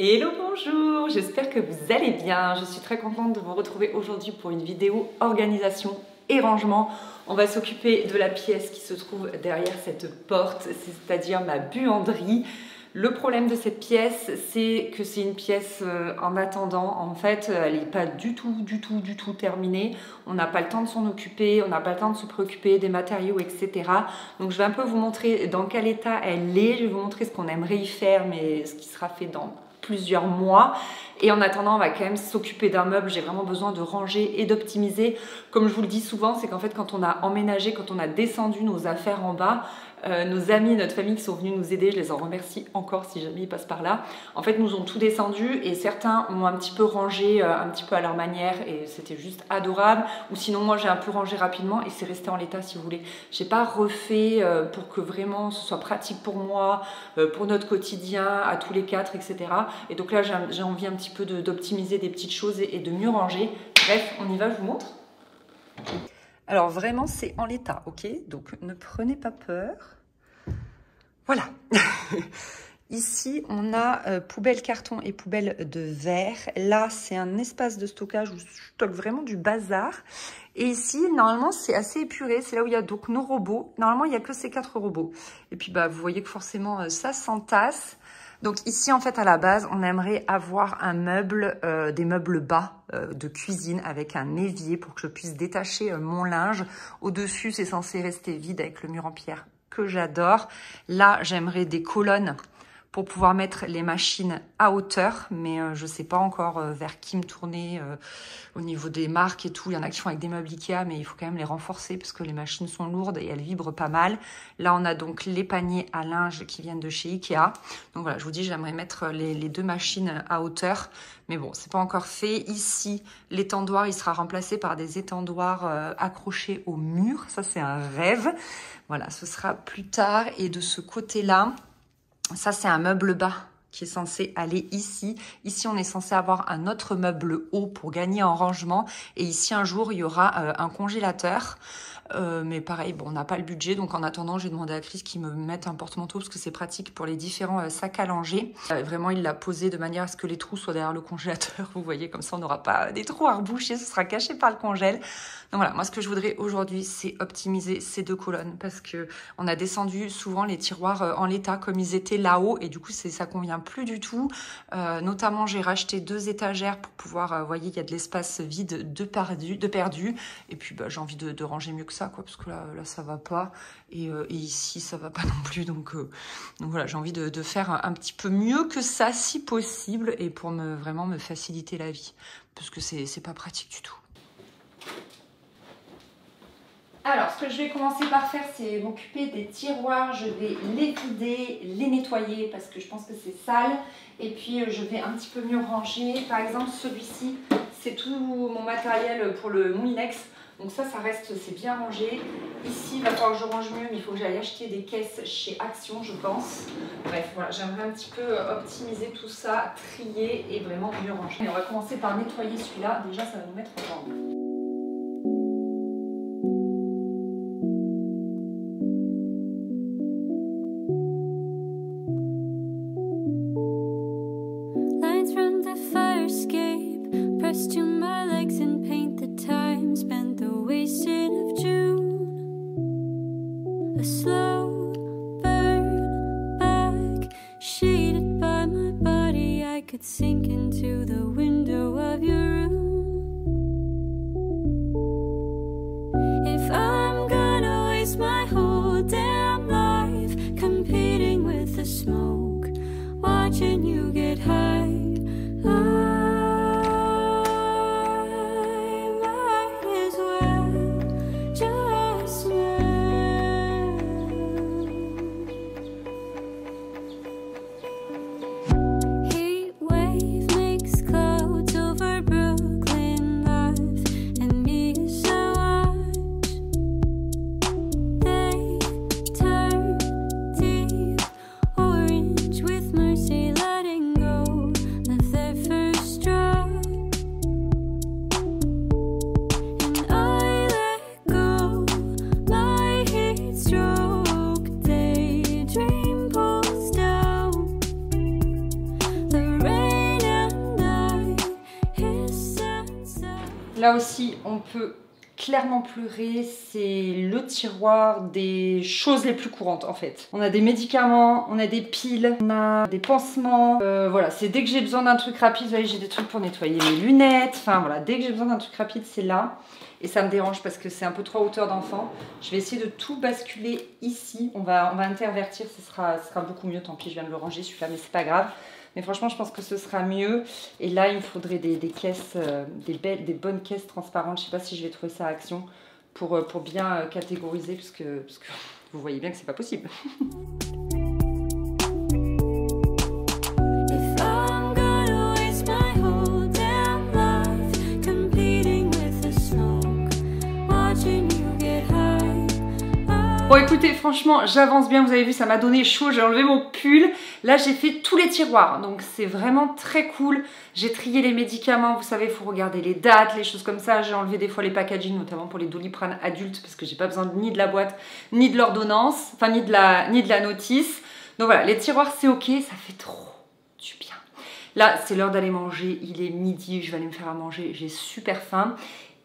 Hello, bonjour, j'espère que vous allez bien. Je suis très contente de vous retrouver aujourd'hui pour une vidéo organisation et rangement. On va s'occuper de la pièce qui se trouve derrière cette porte, c'est-à-dire ma buanderie. Le problème de cette pièce, c'est que c'est une pièce en attendant. En fait, elle n'est pas du tout terminée. On n'a pas le temps de s'en occuper, on n'a pas le temps de se préoccuper des matériaux, etc. Donc, je vais un peu vous montrer dans quel état elle est. Je vais vous montrer ce qu'on aimerait y faire, mais ce qui sera fait dans plusieurs mois. Et en attendant, on va quand même s'occuper d'un meuble. J'ai vraiment besoin de ranger et d'optimiser. Comme je vous le dis souvent, c'est qu'en fait, quand on a emménagé, quand on a descendu nos affaires en bas, nos amis, notre famille qui sont venus nous aider, je les en remercie encore si jamais ils passent par là, en fait nous ont tout descendu et certains ont un petit peu rangé un petit peu à leur manière et c'était juste adorable, ou sinon moi j'ai un peu rangé rapidement et c'est resté en l'état si vous voulez. J'ai pas refait pour que vraiment ce soit pratique pour moi, pour notre quotidien à tous les quatre, etc. Et donc là j'ai envie un petit peu d'optimiser des petites choses et de mieux ranger. Bref, on y va, je vous montre. Alors vraiment c'est en l'état, ok? Donc ne prenez pas peur. Voilà. Ici on a poubelle carton et poubelle de verre. Là c'est un espace de stockage où je stocke vraiment du bazar. Et ici normalement c'est assez épuré. C'est là où il y a donc nos robots. Normalement il n'y a que ces 4 robots. Et puis bah vous voyez que forcément ça s'entasse. Donc ici, en fait, à la base, on aimerait avoir un meuble, des meubles bas de cuisine avec un évier pour que je puisse détacher mon linge. Au-dessus, c'est censé rester vide avec le mur en pierre que j'adore. Là, j'aimerais des colonnes pour pouvoir mettre les machines à hauteur, mais je ne sais pas encore vers qui me tourner au niveau des marques et tout. Il y en a qui font avec des meubles Ikea, mais il faut quand même les renforcer parce que les machines sont lourdes et elles vibrent pas mal. Là, on a donc les paniers à linge qui viennent de chez Ikea. Donc voilà, je vous dis, j'aimerais mettre les 2 machines à hauteur, mais bon, c'est pas encore fait. Ici, l'étendoir, il sera remplacé par des étendoirs accrochés au mur. Ça, c'est un rêve. Voilà, ce sera plus tard. Et de ce côté-là, ça, c'est un meuble bas qui est censé aller ici. Ici, on est censé avoir un autre meuble haut pour gagner en rangement. Et ici, un jour, il y aura un congélateur. Mais pareil, bon, on n'a pas le budget. Donc, en attendant, j'ai demandé à Chris qu'il me mette un porte-manteau parce que c'est pratique pour les différents sacs à langer. Vraiment, il l'a posé de manière à ce que les trous soient derrière le congélateur. Vous voyez, comme ça, on n'aura pas des trous à reboucher. Ce sera caché par le congèle. Donc voilà, moi, ce que je voudrais aujourd'hui, c'est optimiser ces 2 colonnes parce que on a descendu souvent les tiroirs en l'état comme ils étaient là-haut et du coup, ça convient plus du tout. Notamment, j'ai racheté 2 étagères pour pouvoir, vous voyez, il y a de l'espace vide de perdu. Et puis, bah, j'ai envie de ranger mieux que ça, quoi, parce que là ça va pas. Et ici, ça va pas non plus. Donc voilà, j'ai envie de faire un petit peu mieux que ça, si possible, et pour vraiment me faciliter la vie. Parce que c'est pas pratique du tout. Alors, ce que je vais commencer par faire, c'est m'occuper des tiroirs. Je vais les vider, les nettoyer parce que je pense que c'est sale. Et puis, je vais un petit peu mieux ranger. Par exemple, celui-ci, c'est tout mon matériel pour le Moulinex. Donc ça reste, c'est bien rangé. Ici, il va falloir que je range mieux, mais il faut que j'aille acheter des caisses chez Action, je pense. Bref, voilà, j'aimerais un petit peu optimiser tout ça, trier et vraiment mieux ranger. Et on va commencer par nettoyer celui-là. Déjà, ça va nous mettre en ordre. A slow burn back, shaded by my body. I could sink into the window of your room. If I'm gonna waste my whole damn life competing with the smoke, watching you get high, letting go. Là aussi, on peut clairement pleurer, c'est le tiroir des choses les plus courantes en fait. On a des médicaments, on a des piles, on a des pansements. Voilà, c'est dès que j'ai besoin d'un truc rapide, vous voyez, j'ai des trucs pour nettoyer mes lunettes. Enfin voilà, dès que j'ai besoin d'un truc rapide, c'est là. Et ça me dérange parce que c'est un peu trop à hauteur d'enfant. Je vais essayer de tout basculer ici. On va intervertir, ce sera beaucoup mieux. Tant pis, je viens de le ranger celui-là, mais c'est pas grave. Mais franchement, je pense que ce sera mieux. Et là, il me faudrait des caisses, des bonnes caisses transparentes. Je ne sais pas si je vais trouver ça à Action pour bien catégoriser, parce que vous voyez bien que c'est pas possible. Bon écoutez, franchement j'avance bien, vous avez vu ça m'a donné chaud, j'ai enlevé mon pull. Là j'ai fait tous les tiroirs, donc c'est vraiment très cool. J'ai trié les médicaments, vous savez, il faut regarder les dates, les choses comme ça. J'ai enlevé des fois les packaging, notamment pour les Doliprane adultes, parce que j'ai pas besoin ni de la boîte, ni de l'ordonnance, enfin ni de la notice. Donc voilà, les tiroirs c'est ok, ça fait trop du bien. Là c'est l'heure d'aller manger, il est midi, je vais aller me faire à manger, j'ai super faim.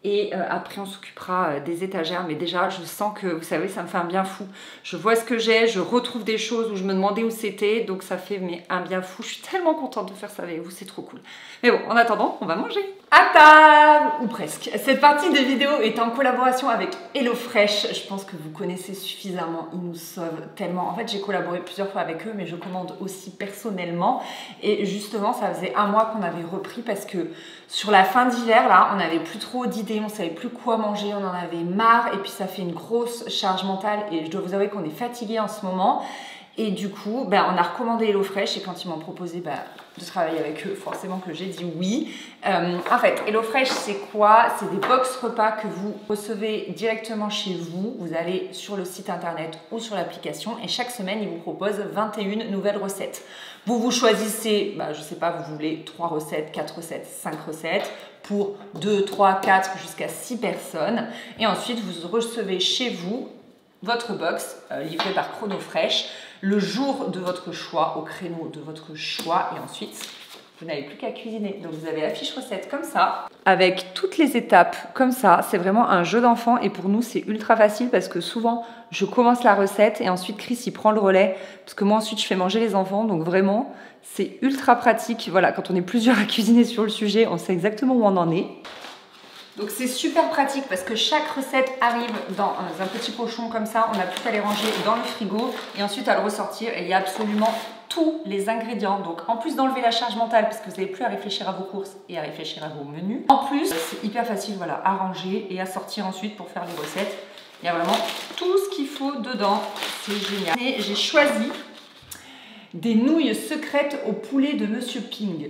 Et après on s'occupera des étagères, mais déjà je sens que, vous savez, ça me fait un bien fou. Je vois ce que j'ai, je retrouve des choses où je me demandais où c'était, donc ça fait un bien fou. Je suis tellement contente de faire ça avec vous, c'est trop cool. Mais bon, en attendant, on va manger. À table, ou presque. Cette partie de vidéo est en collaboration avec HelloFresh. Je pense que vous connaissez suffisamment, ils nous sauvent tellement. En fait, j'ai collaboré plusieurs fois avec eux, mais je commande aussi personnellement. Et justement, ça faisait un mois qu'on avait repris parce que sur la fin d'hiver, là, on n'avait plus trop d'idées, on savait plus quoi manger, on en avait marre. Et puis, ça fait une grosse charge mentale et je dois vous avouer qu'on est fatigué en ce moment. Et du coup, on a recommandé HelloFresh et quand ils m'ont proposé de travailler avec eux, forcément que j'ai dit oui. En fait, HelloFresh, c'est quoi? C'est des box repas que vous recevez directement chez vous. Vous allez sur le site internet ou sur l'application et chaque semaine, ils vous proposent 21 nouvelles recettes. Vous choisissez, je sais pas, vous voulez 3 recettes, 4 recettes, 5 recettes pour 2, 3, 4 jusqu'à 6 personnes. Et ensuite, vous recevez chez vous votre box livrée par Chronofresh le jour de votre choix, au créneau de votre choix. Et ensuite, vous n'avez plus qu'à cuisiner. Donc, vous avez la fiche recette comme ça, avec toutes les étapes comme ça. C'est vraiment un jeu d'enfant et pour nous, c'est ultra facile parce que souvent, je commence la recette et ensuite, Chris, il prend le relais parce que moi, ensuite, je fais manger les enfants. Donc, vraiment, c'est ultra pratique. Voilà, quand on est plusieurs à cuisiner sur le sujet, on sait exactement où on en est. Donc c'est super pratique parce que chaque recette arrive dans un petit pochon comme ça. On n'a plus qu'à les ranger dans le frigo et ensuite à le ressortir. Et il y a absolument tous les ingrédients. Donc en plus d'enlever la charge mentale parce que vous n'avez plus à réfléchir à vos courses et à réfléchir à vos menus. En plus, c'est hyper facile à ranger et à sortir ensuite pour faire les recettes. Il y a vraiment tout ce qu'il faut dedans. C'est génial. Et j'ai choisi des nouilles secrètes au poulet de Monsieur Ping.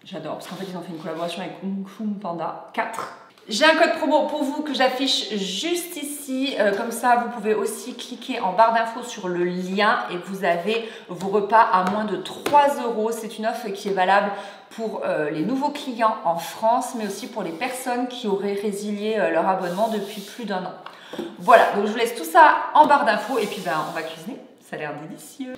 J'adore parce qu'en fait ils ont fait une collaboration avec Kung Fu Panda 4. J'ai un code promo pour vous que j'affiche juste ici. Comme ça, vous pouvez aussi cliquer en barre d'infos sur le lien et vous avez vos repas à moins de 3 €. C'est une offre qui est valable pour les nouveaux clients en France, mais aussi pour les personnes qui auraient résilié leur abonnement depuis plus d'1 an. Voilà, donc je vous laisse tout ça en barre d'infos et puis on va cuisiner. Ça a l'air délicieux.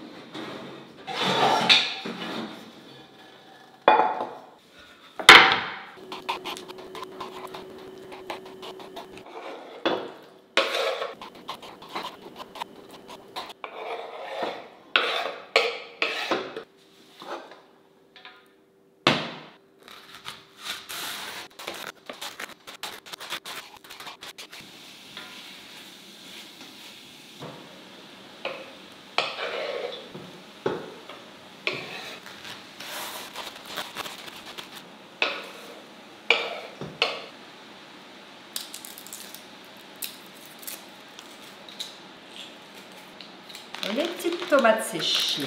Les petites tomates séchées.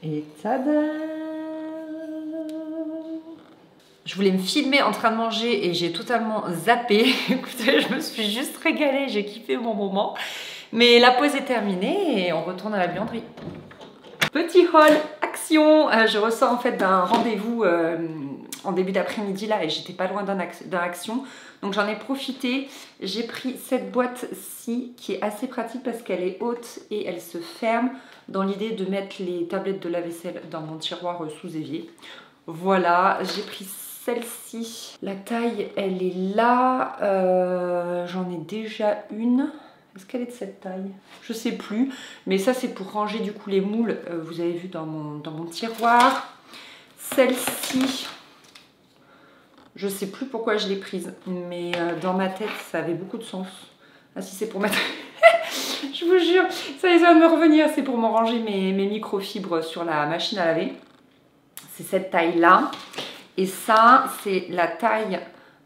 Et tada! Je voulais me filmer en train de manger et j'ai totalement zappé. Écoutez, je me suis juste régalée, j'ai kiffé mon moment. Mais la pause est terminée et on retourne à la buanderie. Petit haul, action. Je ressors en fait d'un rendez-vous en début d'après-midi là et j'étais pas loin d'un action. Donc j'en ai profité. J'ai pris cette boîte-ci qui est assez pratique parce qu'elle est haute et elle se ferme dans l'idée de mettre les tablettes de lave-vaisselle dans mon tiroir sous évier. Voilà, j'ai pris celle-ci. La taille, elle est là. J'en ai déjà une. Est-ce qu'elle est de cette taille? Je sais plus. Mais ça, c'est pour ranger du coup les moules. Vous avez vu dans mon tiroir. Celle-ci, je sais plus pourquoi je l'ai prise. Mais dans ma tête, ça avait beaucoup de sens. Ah si, c'est pour mettre... Je vous jure, ça vient de me revenir. C'est pour me ranger mes microfibres sur la machine à laver. C'est cette taille-là. Et ça, c'est la taille...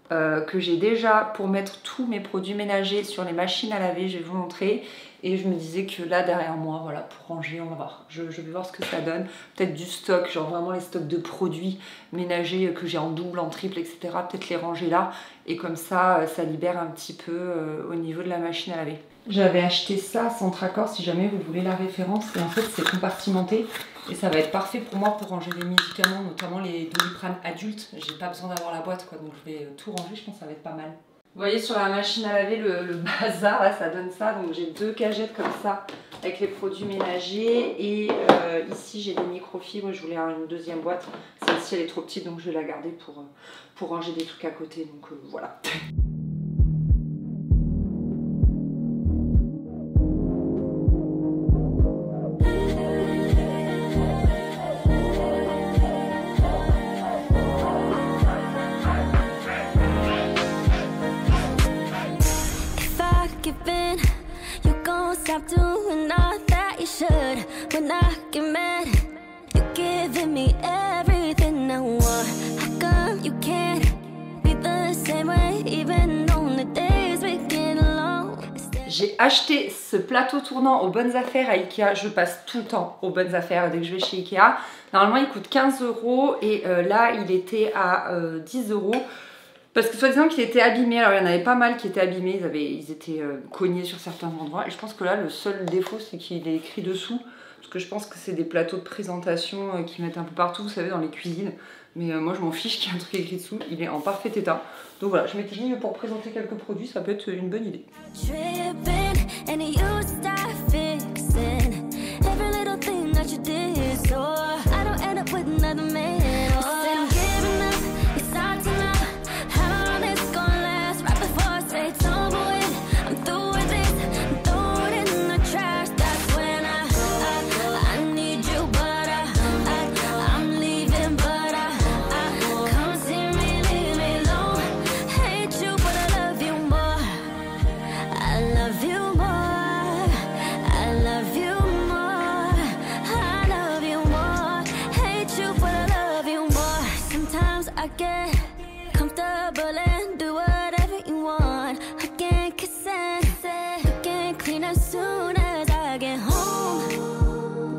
que j'ai déjà pour mettre tous mes produits ménagers sur les machines à laver, je vais vous montrer. Et je me disais que là derrière moi, voilà, pour ranger, on va voir. Je vais voir ce que ça donne. Peut-être du stock, genre vraiment les stocks de produits ménagers que j'ai en double, en triple, etc. Peut-être les ranger là. Et comme ça, ça libère un petit peu au niveau de la machine à laver. J'avais acheté ça sans Centracor si jamais vous voulez la référence. Et en fait, c'est compartimenté. Et ça va être parfait pour moi pour ranger les médicaments, notamment les Doliprane adultes. J'ai pas besoin d'avoir la boîte, quoi, donc je vais tout ranger, je pense que ça va être pas mal. Vous voyez sur la machine à laver le bazar, là ça donne ça. Donc j'ai 2 cagettes comme ça avec les produits ménagers. Et ici j'ai des microfibres, je voulais avoir une deuxième boîte. Celle-ci elle est trop petite donc je vais la garder pour ranger des trucs à côté. Donc voilà. Stop doing all that you should. When I get mad, you're giving me everything I want. How come you can't be the same way even on the days we get along? J'ai acheté ce plateau tournant aux bonnes affaires à Ikea. Je passe tout le temps aux bonnes affaires dès que je vais chez Ikea. Normalement il coûte 15 € et là il était à 10 €. Parce que soi-disant qu'il était abîmé, alors il y en avait pas mal qui étaient abîmés, ils étaient cognés sur certains endroits. Et je pense que là, le seul défaut, c'est qu'il est écrit dessous. Parce que je pense que c'est des plateaux de présentation qui mettent un peu partout, vous savez, dans les cuisines. Mais moi, je m'en fiche qu'il y ait un truc écrit dessous, il est en parfait état. Donc voilà, je m'étais dit, pour présenter quelques produits, ça peut être une bonne idée.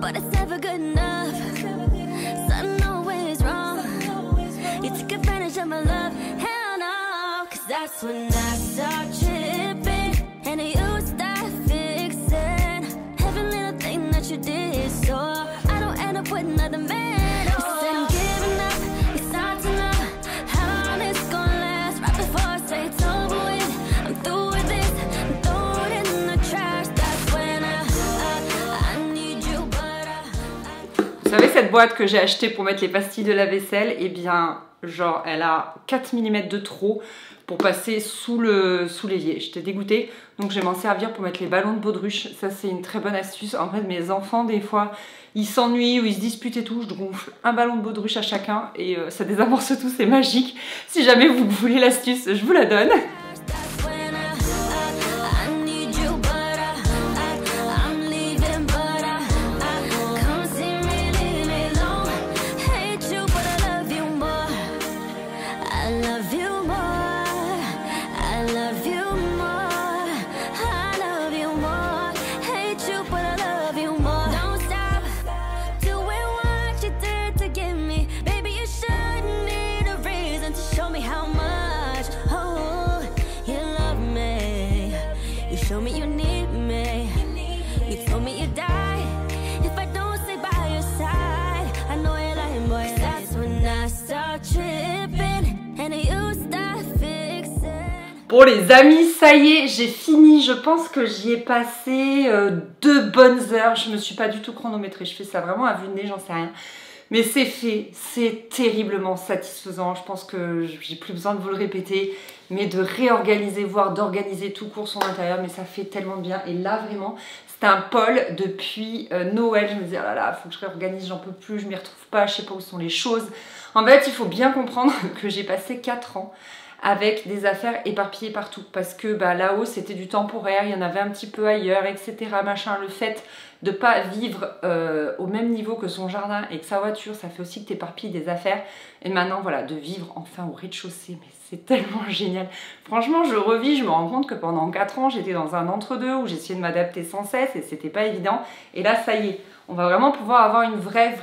But it's never good enough. Something always wrong. You took advantage of my love. Hell no. Cause that's when I start tripping. And you start fixing every little thing that you did. So I don't end up with another man. You said I'm giving up. You start to know how long it's gonna last. Right before I say it's over with, I'm through with this. Throw it in the trash. That's when I need you. Vous savez cette boîte que j'ai achetée pour mettre les pastilles de la vaisselle, et bien genre elle a 4 mm de trop pour passer sous l'évier. J'étais dégoûtée, donc je vais m'en servir pour mettre les ballons de baudruche. Ça c'est une très bonne astuce. En fait mes enfants des fois ils s'ennuient ou ils se disputent et tout, je gonfle un ballon de baudruche à chacun et ça désamorce tout, c'est magique. Si jamais vous voulez l'astuce, je vous la donne. Bon les amis, ça y est, j'ai fini. Je pense que j'y ai passé 2 bonnes heures. Je me suis pas du tout chronométrée. Je fais ça vraiment à vue de nez, j'en sais rien. Mais c'est fait, c'est terriblement satisfaisant. Je pense que j'ai plus besoin de vous le répéter. Mais de réorganiser, voire d'organiser tout court son intérieur. Mais ça fait tellement de bien. Et là vraiment, c'était un pôle depuis Noël. Je me disais, oh là là, faut que je réorganise, j'en peux plus, je m'y retrouve pas, je sais pas où sont les choses. En fait, il faut bien comprendre que j'ai passé 4 ans avec des affaires éparpillées partout parce que bah, là-haut c'était du temporaire, il y en avait un petit peu ailleurs, etc. Machin. Le fait de ne pas vivre au même niveau que son jardin et que sa voiture, ça fait aussi que tu éparpilles des affaires. Et maintenant voilà, de vivre enfin au rez-de-chaussée, mais c'est tellement génial. Franchement, je revis, je me rends compte que pendant 4 ans j'étais dans un entre-deux où j'essayais de m'adapter sans cesse et c'était pas évident. Et là ça y est, on va vraiment pouvoir avoir une vraie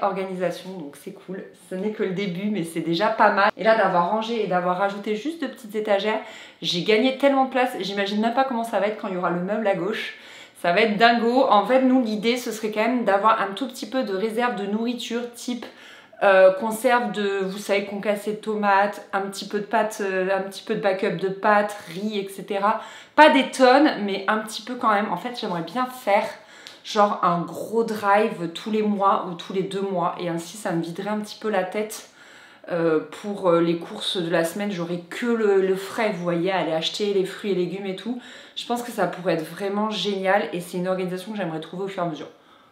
organisation, donc c'est cool. Ce n'est que le début, mais c'est déjà pas mal. Et là, d'avoir rangé et d'avoir rajouté juste de petites étagères, j'ai gagné tellement de place. J'imagine même pas comment ça va être quand il y aura le meuble à gauche. Ça va être dingo. En fait, nous, l'idée, ce serait quand même d'avoir un tout petit peu de réserve de nourriture, type conserve de, vous savez, concassé de tomates, un petit peu de pâtes, un petit peu de backup de pâtes, riz, etc. Pas des tonnes, mais un petit peu quand même. En fait, j'aimerais bien faire genre un gros drive tous les mois ou tous les 2 mois et ainsi ça me viderait un petit peu la tête pour les courses de la semaine. J'aurais que le frais, vous voyez, à aller acheter les fruits et légumes et tout. Je pense que ça pourrait être vraiment génial et c'est une organisation que j'aimerais trouver au fur et à mesure.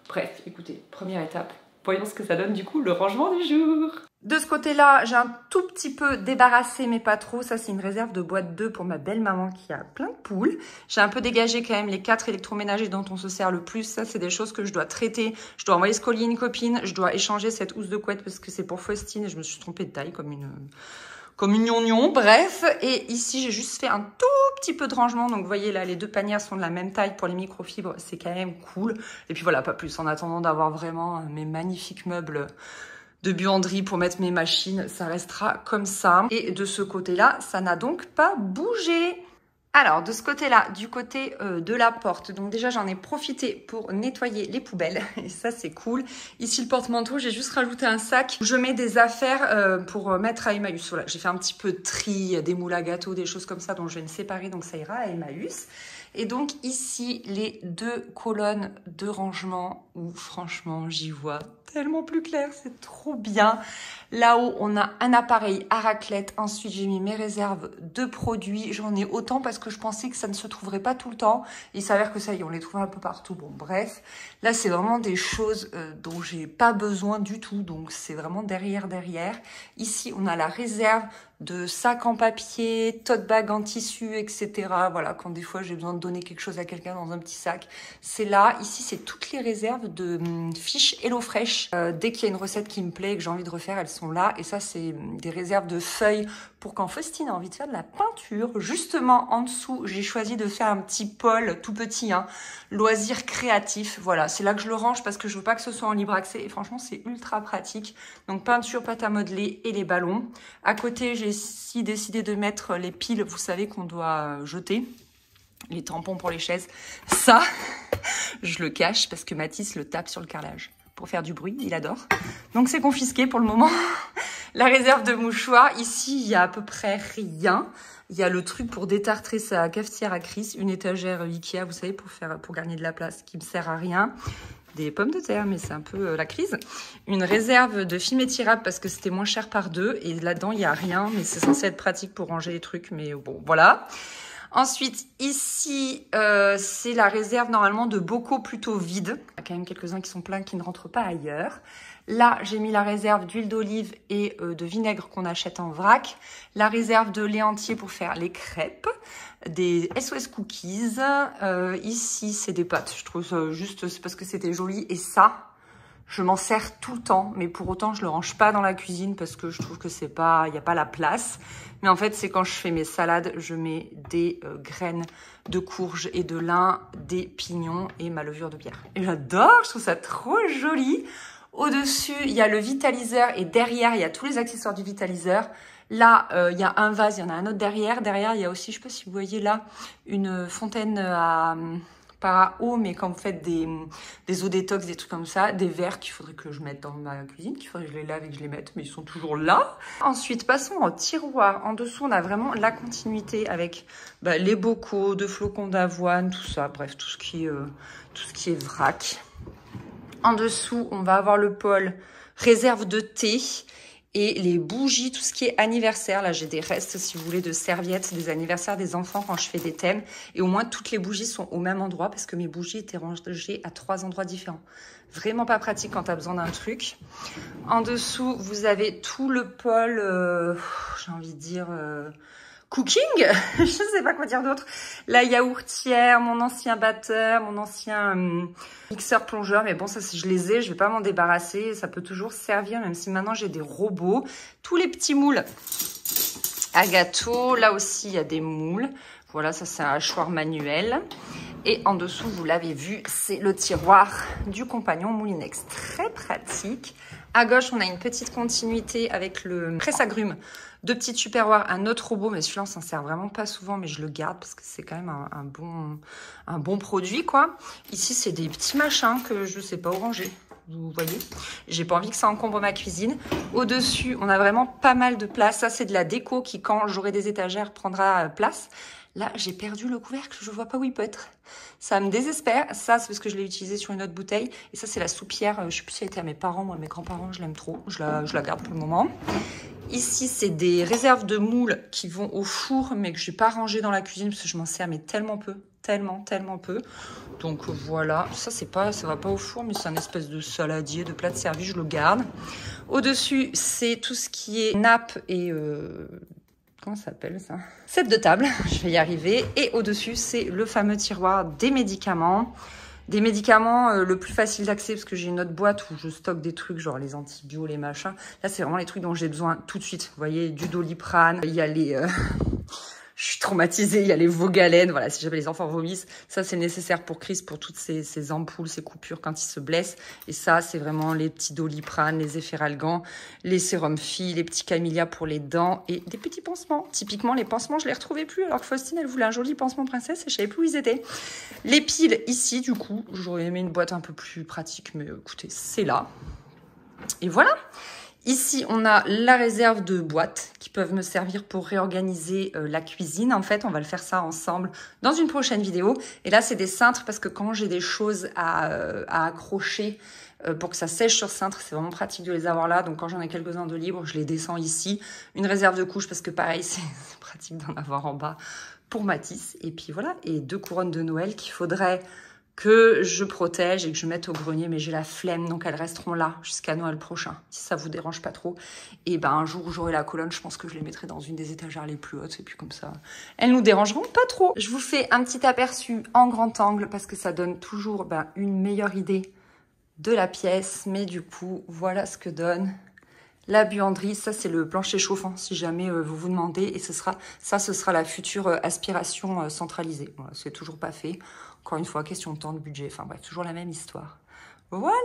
Bref, écoutez, première étape, voyons ce que ça donne du coup, le rangement du jour. De ce côté-là, j'ai un tout petit peu débarrassé, mais pas trop. Ça, c'est une réserve de boîte 2 pour ma belle-maman qui a plein de poules. J'ai un peu dégagé quand même les 4 électroménagers dont on se sert le plus. Ça, c'est des choses que je dois traiter. Je dois envoyer ce colis à une copine. Je dois échanger cette housse de couette parce que c'est pour Faustine. Et je me suis trompée de taille comme une gnognon. Bref, et ici, j'ai juste fait un tout petit peu de rangement. Donc, vous voyez, là, les 2 panières sont de la même taille pour les microfibres. C'est quand même cool. Et puis voilà, pas plus. En attendant d'avoir vraiment mes magnifiques meubles de buanderie pour mettre mes machines, ça restera comme ça. Et de ce côté-là, ça n'a donc pas bougé. Alors, de ce côté-là, du côté de la porte, donc déjà, j'en ai profité pour nettoyer les poubelles. Et ça, c'est cool. Ici, le porte-manteau, j'ai juste rajouté un sac où je mets des affaires pour mettre à Emmaüs. Voilà, j'ai fait un petit peu de tri, des moules à gâteaux, des choses comme ça, dont je vais me séparer, donc ça ira à Emmaüs. Et donc, ici, les 2 colonnes de rangement où, franchement, j'y vois tellement plus clair, c'est trop bien. Là-haut, on a un appareil à raclette. Ensuite, j'ai mis mes réserves de produits. J'en ai autant parce que je pensais que ça ne se trouverait pas tout le temps. Il s'avère que ça y est, on les trouve un peu partout. Bon, bref. Là, c'est vraiment des choses dont j'ai pas besoin du tout. Donc, c'est vraiment derrière. Ici, on a la réserve de sacs en papier, tote bag en tissu, etc. Voilà, quand des fois, j'ai besoin de donner quelque chose à quelqu'un dans un petit sac. C'est là. Ici, c'est toutes les réserves de fiches HelloFresh. Dès qu'il y a une recette qui me plaît et que j'ai envie de refaire, elles sont là. Et ça, c'est des réserves de feuilles pour quand Faustine a envie de faire de la peinture. Justement, en dessous, j'ai choisi de faire un petit pôle tout petit, hein, loisirs créatifs. Voilà, c'est là que je le range parce que je veux pas que ce soit en libre accès. Et franchement, c'est ultra pratique. Donc, peinture, pâte à modeler et les ballons. À côté, j'ai ici décidé de mettre les piles, vous savez, qu'on doit jeter. Les tampons pour les chaises. Ça, je le cache parce que Mathis le tape sur le carrelage pour faire du bruit, il adore. Donc c'est confisqué pour le moment. La réserve de mouchoirs, ici il y a à peu près rien. Il y a le truc pour détartrer sa cafetière à Chris, une étagère Ikea, vous savez, pour gagner de la place, qui me sert à rien. Des pommes de terre, mais c'est un peu la crise. Une réserve de film étirable parce que c'était moins cher par 2. Et là-dedans, il n'y a rien, mais c'est censé être pratique pour ranger les trucs. Mais bon, voilà. Ensuite, ici, c'est la réserve normalement de bocaux plutôt vides. Il y a quand même quelques-uns qui sont pleins, qui ne rentrent pas ailleurs. Là, j'ai mis la réserve d'huile d'olive et de vinaigre qu'on achète en vrac. La réserve de lait entier pour faire les crêpes. Des SOS cookies. Ici, c'est des pâtes. Je trouve ça juste, c'est parce que c'était joli. Et ça, je m'en sers tout le temps. Mais pour autant, je le range pas dans la cuisine parce que je trouve que c'est pas, il n'y a pas la place. Mais en fait, c'est quand je fais mes salades, je mets des graines de courge et de lin, des pignons et ma levure de bière. Et j'adore, je trouve ça trop joli. Au-dessus, il y a le vitaliseur et derrière, il y a tous les accessoires du vitaliseur. Là, il y a un vase, il y en a un autre derrière. Derrière, il y a aussi, je ne sais pas si vous voyez là, une fontaine à pas à eau, mais quand vous faites des eaux détox, des trucs comme ça, des verres qu'il faudrait que je mette dans ma cuisine, qu'il faudrait que je les lave et que je les mette, mais ils sont toujours là. Ensuite, passons au tiroir. En dessous, on a vraiment la continuité avec les bocaux de flocons d'avoine, tout ça, bref, tout ce qui est vrac. En dessous, on va avoir le pôle réserve de thé et les bougies, tout ce qui est anniversaire. Là, j'ai des restes, si vous voulez, de serviettes des anniversaires des enfants quand je fais des thèmes. Et au moins, toutes les bougies sont au même endroit parce que mes bougies étaient rangées à 3 endroits différents. Vraiment pas pratique quand tu as besoin d'un truc. En dessous, vous avez tout le pôle, j'ai envie de dire... cooking, je sais pas quoi dire d'autre. La yaourtière, mon ancien batteur, mon ancien mixeur plongeur. Mais bon, ça, si je les ai, je vais pas m'en débarrasser. Ça peut toujours servir, même si maintenant j'ai des robots. Tous les petits moules à gâteau. Là aussi, il y a des moules. Voilà, ça, c'est un hachoir manuel. Et en dessous, vous l'avez vu, c'est le tiroir du compagnon Moulinex. Très pratique. À gauche, on a une petite continuité avec le presse-agrumes de petits tupperwares, un autre robot, mais celui-là, on s'en sert vraiment pas souvent, mais je le garde parce que c'est quand même un bon produit, quoi. Ici, c'est des petits machins que je sais pas où ranger. Vous voyez, j'ai pas envie que ça encombre ma cuisine. Au-dessus, on a vraiment pas mal de place. Ça, c'est de la déco qui, quand j'aurai des étagères, prendra place. Là, j'ai perdu le couvercle, je vois pas où il peut être. Ça me désespère. Ça, c'est parce que je l'ai utilisé sur une autre bouteille. Et ça, c'est la soupière. Je sais plus si elle était à mes parents. Moi, mes grands-parents, je l'aime trop. Je la garde pour le moment. Ici, c'est des réserves de moules qui vont au four, mais que je n'ai pas rangé dans la cuisine parce que je m'en sers mais tellement peu. Tellement peu. Donc voilà, ça va pas au four, mais c'est un espèce de saladier, de plat de service, je le garde. Au-dessus, c'est tout ce qui est nappe et... comment ça s'appelle ça? Set de table, je vais y arriver. Et au-dessus, c'est le fameux tiroir des médicaments. Des médicaments le plus facile d'accès parce que j'ai une autre boîte où je stocke des trucs genre les antibiotiques, les machins. Là, c'est vraiment les trucs dont j'ai besoin tout de suite. Vous voyez, du Doliprane, il y a les... Je suis traumatisée, il y a les Vogalènes, voilà, si jamais les enfants vomissent, ça c'est nécessaire pour Chris, pour toutes ces ampoules, ces coupures quand il se blesse. Et ça, c'est vraiment les petits Doliprane, les Efferalgan, les sérums filles, les petits Camellia pour les dents et des petits pansements. Typiquement, les pansements, je les retrouvais plus, alors que Faustine, elle voulait un joli pansement princesse et je savais plus où ils étaient. Les piles ici, du coup, j'aurais aimé une boîte un peu plus pratique, mais écoutez, c'est là. Et voilà. Ici, on a la réserve de boîtes qui peuvent me servir pour réorganiser la cuisine. En fait, on va le faire ça ensemble dans une prochaine vidéo. Et là, c'est des cintres parce que quand j'ai des choses à accrocher pour que ça sèche sur cintre, c'est vraiment pratique de les avoir là. Donc, quand j'en ai quelques-uns de libres, je les descends ici. Une réserve de couches parce que pareil, c'est pratique d'en avoir en bas pour Matisse. Et puis voilà, et 2 couronnes de Noël qu'il faudrait... que je protège et que je mette au grenier, mais j'ai la flemme, donc elles resteront là jusqu'à Noël prochain, si ça vous dérange pas trop. Et ben un jour où j'aurai la colonne, je pense que je les mettrai dans une des étagères les plus hautes, et puis comme ça, elles nous dérangeront pas trop. Je vous fais un petit aperçu en grand angle, parce que ça donne toujours une meilleure idée de la pièce, mais du coup, voilà ce que donne la buanderie. Ça, c'est le plancher chauffant, si jamais vous vous demandez, et ce sera la future aspiration centralisée. Voilà, c'est toujours pas fait. Encore une fois, question de temps, de budget, enfin bref, toujours la même histoire. Voilà!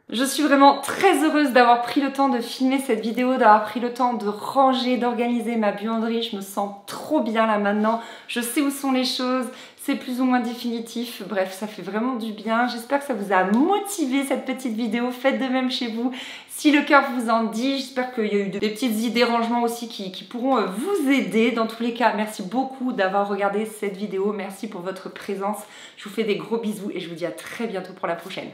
Je suis vraiment très heureuse d'avoir pris le temps de filmer cette vidéo, d'avoir pris le temps de ranger, d'organiser ma buanderie. Je me sens trop bien là maintenant. Je sais où sont les choses, c'est plus ou moins définitif. Bref, ça fait vraiment du bien. J'espère que ça vous a motivé cette petite vidéo. Faites de même chez vous. Si le cœur vous en dit, j'espère qu'il y a eu des petites idées rangements aussi qui pourront vous aider. Dans tous les cas, merci beaucoup d'avoir regardé cette vidéo. Merci pour votre présence. Je vous fais des gros bisous et je vous dis à très bientôt pour la prochaine.